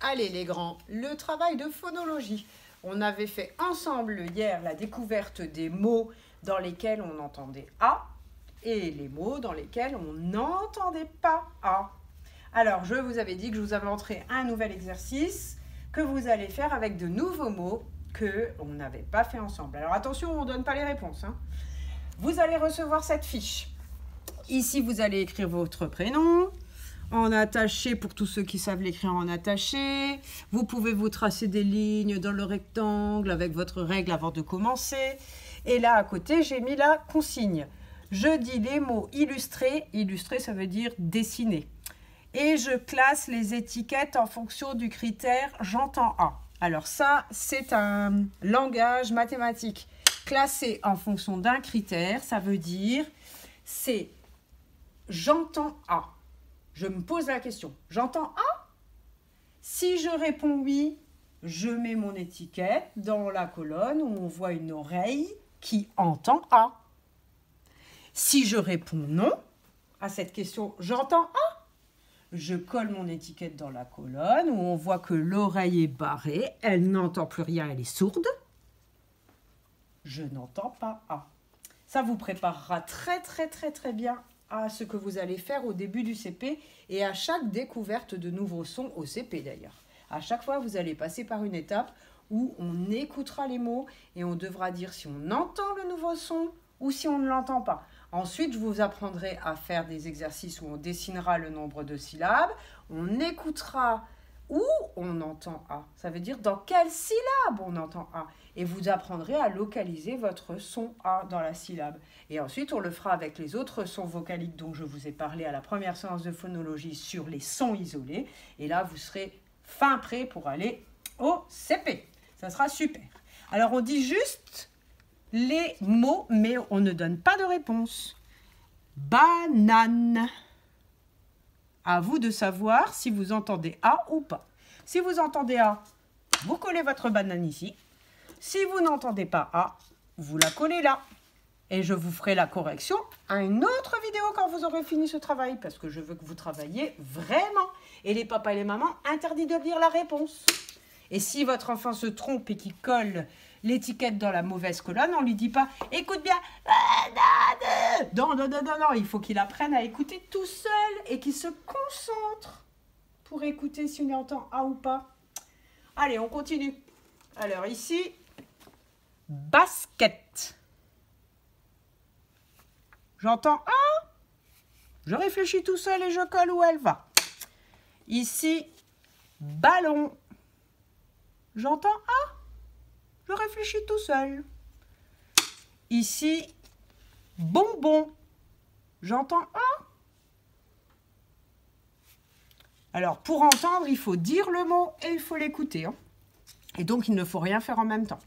Allez les grands, le travail de phonologie. On avait fait ensemble hier la découverte des mots dans lesquels on entendait A et les mots dans lesquels on n'entendait pas A. Alors, je vous avais dit que je vous inventerais un nouvel exercice que vous allez faire avec de nouveaux mots qu'on n'avait pas fait ensemble. Alors attention, on ne donne pas les réponses, hein. Vous allez recevoir cette fiche. Ici, vous allez écrire votre prénom en attaché pour tous ceux qui savent l'écrire en attaché. Vous pouvez vous tracer des lignes dans le rectangle avec votre règle avant de commencer. Et là, à côté, j'ai mis la consigne. Je dis les mots illustrés. Illustré, ça veut dire dessiner. Et je classe les étiquettes en fonction du critère « j'entends A ». Alors ça, c'est un langage mathématique. Classé en fonction d'un critère, ça veut dire c'est « j'entends A ». Je me pose la question, j'entends A? Si je réponds oui, je mets mon étiquette dans la colonne où on voit une oreille qui entend A. Si je réponds non à cette question, j'entends A, je colle mon étiquette dans la colonne où on voit que l'oreille est barrée, elle n'entend plus rien, elle est sourde. Je n'entends pas A. Ça vous préparera très bien à ce que vous allez faire au début du CP et à chaque découverte de nouveaux sons au CP d'ailleurs. À chaque fois, vous allez passer par une étape où on écoutera les mots et on devra dire si on entend le nouveau son ou si on ne l'entend pas. Ensuite, je vous apprendrai à faire des exercices où on dessinera le nombre de syllabes, on écoutera où on entend A. Ça veut dire dans quelle syllabe on entend A. Et vous apprendrez à localiser votre son A dans la syllabe. Et ensuite, on le fera avec les autres sons vocaliques dont je vous ai parlé à la première séance de phonologie sur les sons isolés. Et là, vous serez fin prêt pour aller au CP. Ça sera super. Alors, on dit juste les mots, mais on ne donne pas de réponse. Banane. À vous de savoir si vous entendez A ou pas. Si vous entendez A, vous collez votre banane ici. Si vous n'entendez pas A, vous la collez là. Et je vous ferai la correction à une autre vidéo quand vous aurez fini ce travail, parce que je veux que vous travailliez vraiment. Et les papas et les mamans, interdit de lire la réponse. Et si votre enfant se trompe et qu'il colle l'étiquette dans la mauvaise colonne, on ne lui dit pas « écoute bien ». Non, il faut qu'il apprenne à écouter tout seul et qu'il se concentre pour écouter s'il entend A ou pas. Allez, on continue. Alors ici, basket. J'entends A, je réfléchis tout seul et je colle où elle va. Ici, ballon. J'entends A, je réfléchis tout seul. Ici, bonbon. J'entends A. Alors, pour entendre, il faut dire le mot et il faut l'écouter, hein. Et donc, il ne faut rien faire en même temps.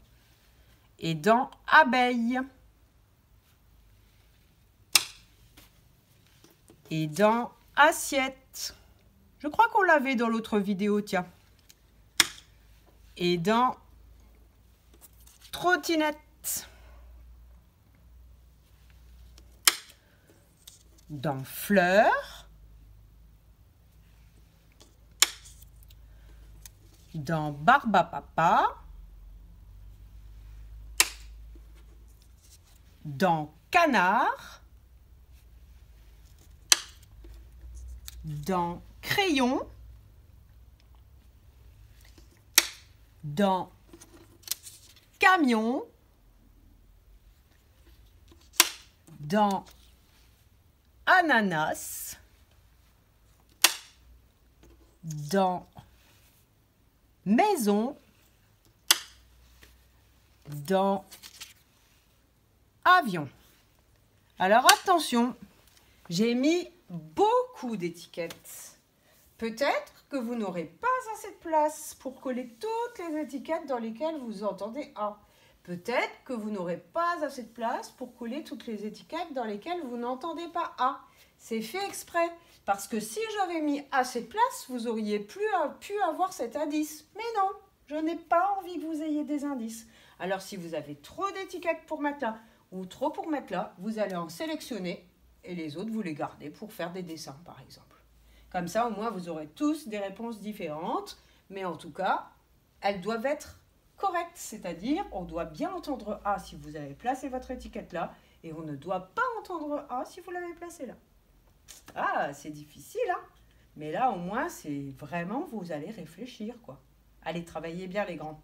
Et dans abeille. Et dans assiette. Je crois qu'on l'avait dans l'autre vidéo, tiens. Et dans trottinette. Dans fleur. Dans barbe à papa. Dans canard. Dans crayon. Dans camion. Dans ananas. Dans maison. Dans avion. Alors attention, j'ai mis beaucoup d'étiquettes. Peut-être que vous n'aurez pas assez de place pour coller toutes les étiquettes dans lesquelles vous entendez A. Peut-être que vous n'aurez pas assez de place pour coller toutes les étiquettes dans lesquelles vous n'entendez pas A. C'est fait exprès, parce que si j'avais mis assez de place, vous auriez pu avoir cet indice. Mais non, je n'ai pas envie que vous ayez des indices. Alors si vous avez trop d'étiquettes pour mettre là, ou trop pour mettre là, vous allez en sélectionner et les autres, vous les gardez pour faire des dessins, par exemple. Comme ça, au moins, vous aurez tous des réponses différentes mais en tout cas, elles doivent être correctes. C'est-à-dire, on doit bien entendre A si vous avez placé votre étiquette là, et on ne doit pas entendre A si vous l'avez placé là. Ah, c'est difficile, hein? Mais là, au moins, c'est vraiment, vous allez réfléchir, quoi. Allez, travaillez bien les grands.